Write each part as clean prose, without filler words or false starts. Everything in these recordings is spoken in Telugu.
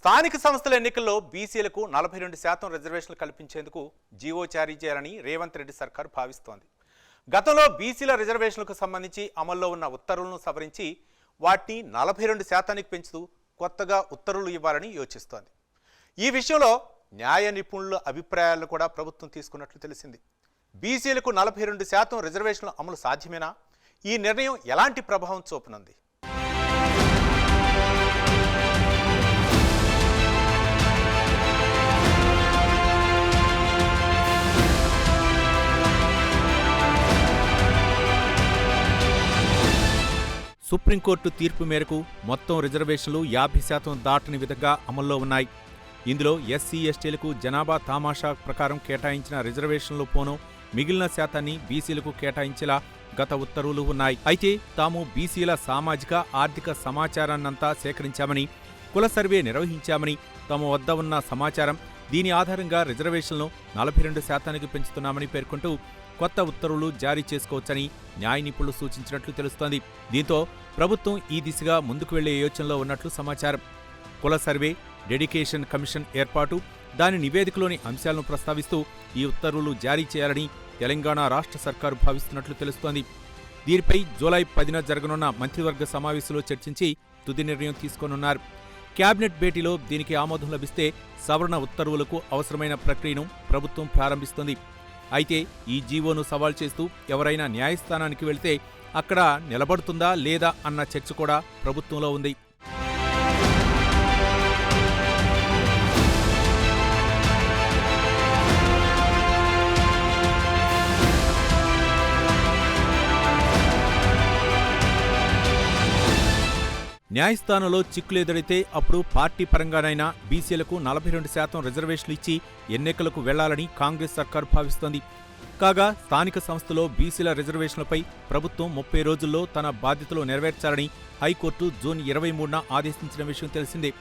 స్థానిక సంస్థల ఎన్నికల్లో బీసీలకు 42% రిజర్వేషన్లు కల్పించేందుకు జీవో జారీ చేయాలని రేవంత్ రెడ్డి సర్కారు భావిస్తోంది. గతంలో బీసీల రిజర్వేషన్లకు సంబంధించి అమల్లో ఉన్న ఉత్తర్వులను సవరించి వాటిని 42%కి పెంచుతూ కొత్తగా ఉత్తర్వులు ఇవ్వాలని యోచిస్తోంది. ఈ విషయంలో న్యాయ నిపుణుల అభిప్రాయాలను కూడా ప్రభుత్వం తీసుకున్నట్లు తెలిసింది. బీసీలకు 42% రిజర్వేషన్ల అమలు సాధ్యమేనా? ఈ నిర్ణయం ఎలాంటి ప్రభావం చూపనుంది? సుప్రీంకోర్టు తీర్పు మేరకు మొత్తం రిజర్వేషన్లు 50% దాటని విధంగా అమల్లో ఉన్నాయి. ఇందులో ఎస్సీ ఎస్టీలకు జనాభా తామాషా ప్రకారం కేటాయించిన రిజర్వేషన్లు పోను మిగిలిన శాతాన్ని బీసీలకు కేటాయించేలా గత ఉత్తర్వులు ఉన్నాయి. అయితే తాము బీసీల సామాజిక ఆర్థిక సమాచారాన్నంతా సేకరించామని, కుల సర్వే నిర్వహించామని, తమ వద్ద ఉన్న సమాచారం దీని ఆధారంగా రిజర్వేషన్లను 42%కి పెంచుతున్నామని పేర్కొంటూ కొత్త ఉత్తర్వులు జారీ చేసుకోవచ్చని న్యాయ నిపుణులు సూచించినట్లు తెలుస్తోంది. దీంతో ప్రభుత్వం ఈ దిశగా ముందుకు వెళ్లే యోచనలో ఉన్నట్లు సమాచారం. కుల సర్వే, డెడికేషన్ కమిషన్ ఏర్పాటు, దాని నివేదికలోని అంశాలను ప్రస్తావిస్తూ ఈ ఉత్తర్వులు జారీ చేయాలని తెలంగాణ రాష్ట్ర సర్కారు భావిస్తున్నట్లు తెలుస్తోంది. దీనిపై జూలై 10న జరగనున్న మంత్రివర్గ సమావేశంలో చర్చించి తుది నిర్ణయం తీసుకోనున్నారు. కేబినెట్ భేటీలో దీనికి ఆమోదం లభిస్తే సవరణ ఉత్తర్వులకు అవసరమైన ప్రక్రియను ప్రభుత్వం ప్రారంభిస్తోంది. అయితే ఈ జీవోను సవాల్ చేస్తూ ఎవరైనా న్యాయస్థానానికి వెళ్తే అక్కడ నిలబడుతుందా లేదా అన్న చర్చ కూడా ప్రభుత్వంలో ఉంది. న్యాయస్థానంలో చిక్కులెదురైతే అప్పుడు పార్టీ పరంగానైనా బీసీలకు 42% రిజర్వేషన్లు ఇచ్చి ఎన్నికలకు వెళ్లాలని కాంగ్రెస్ సర్కారు భావిస్తోంది. కాగా స్థానిక సంస్థలో బీసీల రిజర్వేషన్లపై ప్రభుత్వం 30 రోజుల్లో తన బాధ్యతలు నెరవేర్చాలని హైకోర్టు జూన్ 23న ఆదేశించిన విషయం తెలిసిందే.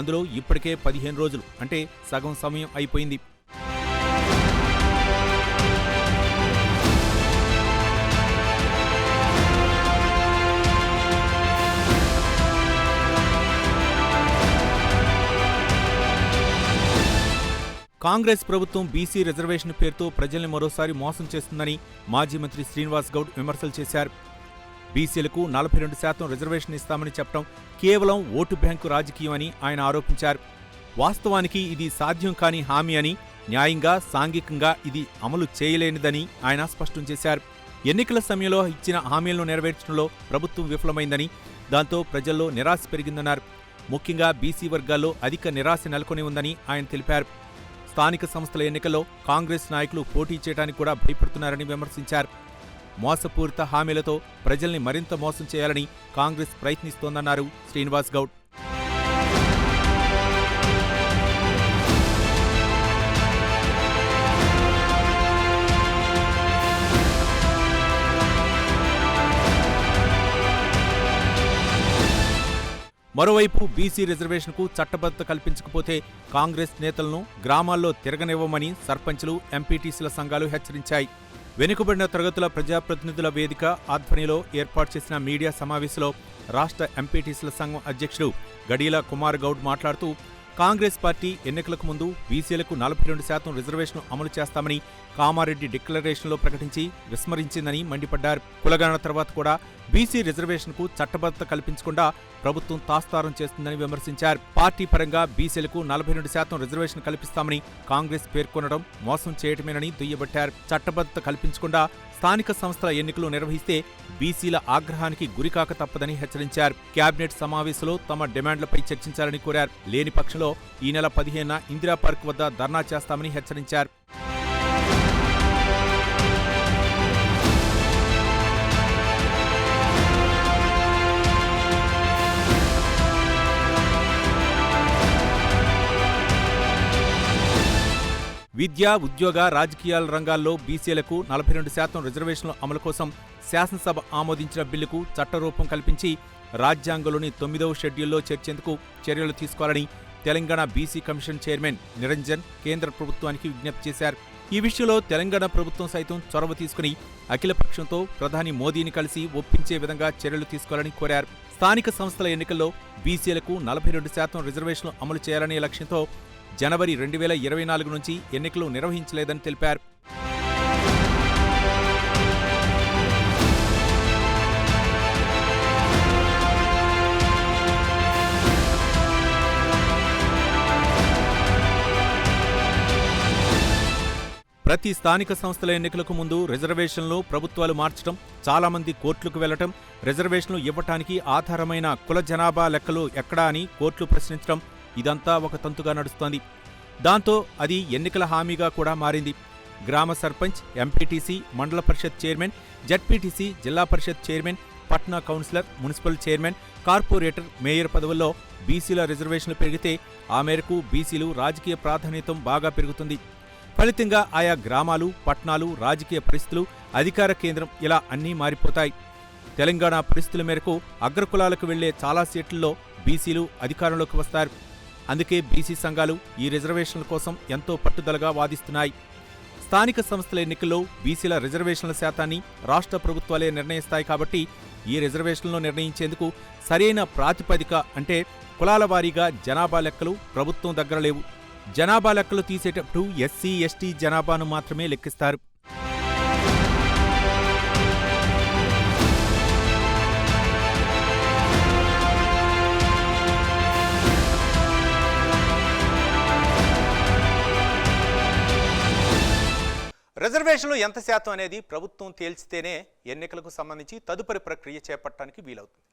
అందులో ఇప్పటికే 15 రోజులు అంటే సగం సమయం అయిపోయింది. కాంగ్రెస్ ప్రభుత్వం బీసీ రిజర్వేషన్ పేరుతో ప్రజల్ని మరోసారి మోసం చేస్తుందని మాజీ మంత్రి శ్రీనివాస్ గౌడ్ విమర్శలు చేశారు. బీసీలకు 42% రిజర్వేషన్ ఇస్తామని చెప్పడం కేవలం ఓటు బ్యాంకు రాజకీయమని ఆయన ఆరోపించారు. వాస్తవానికి ఇది సాధ్యం కాని హామీ అని, న్యాయంగా సాంఘికంగా ఇది అమలు చేయలేనిదని ఆయన స్పష్టం చేశారు. ఎన్నికల సమయంలో ఇచ్చిన హామీలను నెరవేర్చడంలో ప్రభుత్వం విఫలమైందని, దాంతో ప్రజల్లో నిరాశ పెరిగిందన్నారు. ముఖ్యంగా బీసీ వర్గాల్లో అధిక నిరాశ నెలకొని ఉందని ఆయన తెలిపారు. స్థానిక సంస్థల ఎన్నికల్లో కాంగ్రెస్ నాయకులు పోటీ చేయడానికి కూడా భయపడుతున్నారని విమర్శించారు. మోసపూరిత హామీలతో ప్రజల్ని మరింత మోసం చేయాలని కాంగ్రెస్ ప్రయత్నిస్తోందన్నారు శ్రీనివాస్ గౌడ్. మరోవైపు బీసీ రిజర్వేషన్కు చట్టబద్ధత కల్పించకపోతే కాంగ్రెస్ నేతలను గ్రామాల్లో తిరగనివ్వమని సర్పంచులు, ఎంపీటీసీల సంఘాలు హెచ్చరించాయి. వెనుకబడిన తరగతుల ప్రజాప్రతినిధుల వేదిక ఆధ్వర్యంలో ఏర్పాటు చేసిన మీడియా సమావేశంలో రాష్ట్ర ఎంపీటీసీల సంఘం అధ్యక్షుడు గడీల కుమార్ గౌడ్ మాట్లాడుతూ కాంగ్రెస్ పార్టీ ఎన్నికలకు ముందు బీసీలకు 42% రిజర్వేషన్ అమలు చేస్తామని కామారెడ్డి డిక్లరేషన్లో ప్రకటించి విస్మరించిందని మండిపడ్డారు. కులగణన తర్వాత కూడా బీసీ రిజర్వేషన్కు చట్టబద్ధత కల్పించకుండా ప్రభుత్వం తాస్తారం చేస్తుందని విమర్శించారు. పార్టీ పరంగా బీసీలకు 42% రిజర్వేషన్ కల్పిస్తామని కాంగ్రెస్ పేర్కొనడం మోసం చేయటమేనని దుయ్యబట్టారు. చట్టబద్ధత కల్పించకుండా స్థానిక సంస్థల ఎన్నికలు నిర్వహిస్తే బీసీల ఆగ్రహానికి గురికాక తప్పదని హెచ్చరించారు. కేబినెట్ సమావేశంలో తమ డిమాండ్లపై చర్చించాలని కోరారు. లేని పక్షంలో ఈ నెల 15న ఇందిరా పార్క్ వద్ద ధర్నా చేస్తామని హెచ్చరించారు. విద్య, ఉద్యోగ, రాజకీయాల రంగాల్లో బీసీలకు 42% రిజర్వేషన్ల అమలు కోసం శాసనసభ ఆమోదించిన బిల్లుకు చట్టరూపం కల్పించి రాజ్యాంగంలోని 9వ షెడ్యూల్లో చేర్చేందుకు చర్యలు తీసుకోవాలని Telangana BC commission chairman Niranjan కేంద్ర ప్రభుత్వానికి విజ్ఞప్తి చేశారు. ఈ విషయంలో తెలంగాణ ప్రభుత్వం సైతం చొరవ తీసుకుని అఖిలపక్షంతో ప్రధాని మోదీని కలిసి ఒప్పించే విధంగా చర్యలు తీసుకోవాలని కోరారు. స్థానిక సంస్థల ఎన్నికల్లో బీసీలకు 42% రిజర్వేషన్లు అమలు చేయాలనే లక్ష్యంతో జనవరి 2024 నుంచి ఎన్నికలు నిర్వహించలేదని తెలిపారు. ప్రతి స్థానిక సంస్థల ఎన్నికలకు ముందు రిజర్వేషన్లు ప్రభుత్వాలు మార్చడం, చాలామంది కోర్టులకు వెళ్లటం, రిజర్వేషన్లు ఇవ్వటానికి ఆధారమైన కుల జనాభా లెక్కలు ఎక్కడా అని కోర్టులు ప్రశ్నించడం ఇదంతా ఒక తంతుగా నడుస్తోంది. దాంతో అది ఎన్నికల హామీగా కూడా మారింది. గ్రామ సర్పంచ్, ఎంపీటీసీ, మండల పరిషత్ chairman, ZPTC, Zilla Parishad chairman, పట్నా councillor, municipal chairman, corporator, mayor పదవుల్లో బీసీల రిజర్వేషన్లు పెరిగితే ఆ మేరకు బీసీలు రాజకీయ ప్రాధాన్యతం బాగా పెరుగుతుంది. ఫలితంగా ఆయా గ్రామాలు, పట్టణాలు, రాజకీయ పరిస్థితులు, అధికార కేంద్రం ఇలా అన్నీ మారిపోతాయి. తెలంగాణ పరిస్థితుల మేరకు అగ్రకులాలకు వెళ్లే చాలా సీట్లలో బీసీలు అధికారంలోకి వస్తారు. అందుకే బీసీ సంఘాలు ఈ రిజర్వేషన్ల కోసం ఎంతో పట్టుదలగా వాదిస్తున్నాయి. స్థానిక సంస్థల ఎన్నికల్లో బీసీల రిజర్వేషన్ల శాతాన్ని రాష్ట్ర ప్రభుత్వాలే నిర్ణయిస్తాయి కాబట్టి ఈ రిజర్వేషన్లను నిర్ణయించేందుకు సరైన ప్రాతిపదిక అంటే కులాల వారీగా జనాభా లెక్కలు ప్రభుత్వం దగ్గర లేవు. జనాభా లెక్కలు తీసేటప్పుడు ఎస్సీ, ఎస్టీ జనాభాను మాత్రమే లెక్కిస్తారు. రిజర్వేషన్లు ఎంత శాతం అనేది ప్రభుత్వం తేల్చితేనే ఎన్నికలకు సంబంధించి తదుపరి ప్రక్రియ చేపట్టడానికి వీలవుతుంది.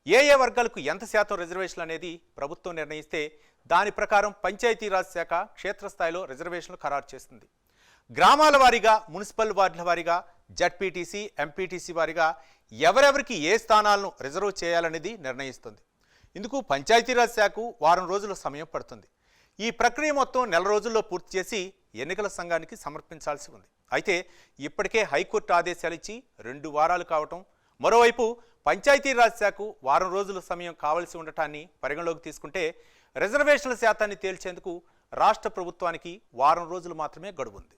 ఏ వర్గాలకు ఎంత శాతం రిజర్వేషన్లు అనేది ప్రభుత్వం నిర్ణయిస్తే దాని ప్రకారం పంచాయతీరాజ్ శాఖ క్షేత్రస్థాయిలో రిజర్వేషన్లు ఖరారు చేస్తుంది. గ్రామాల వారీగా, మున్సిపల్ వార్డుల వారీగా, జడ్పీటీసీ, ఎంపీటీసీ వారీగా ఎవరెవరికి ఏ స్థానాలను రిజర్వ్ చేయాలనేది నిర్ణయిస్తుంది. ఇందుకు పంచాయతీరాజ్ శాఖకు వారం రోజుల సమయం పడుతుంది. ఈ ప్రక్రియ మొత్తం నెల రోజుల్లో పూర్తి చేసి ఎన్నికల సంఘానికి సమర్పించాల్సి ఉంది. అయితే ఇప్పటికే హైకోర్టు ఆదేశాలు ఇచ్చి 2 వారాలు కావటం, మరోవైపు పంచాయతీరాజ్ శాఖకు వారం రోజుల సమయం కావలసి ఉండటాన్ని పరిగణలోకి తీసుకుంటే రిజర్వేషన్ల శాతాన్ని తేల్చేందుకు రాష్ట్ర ప్రభుత్వానికి వారం రోజులు మాత్రమే గడువు ఉంది.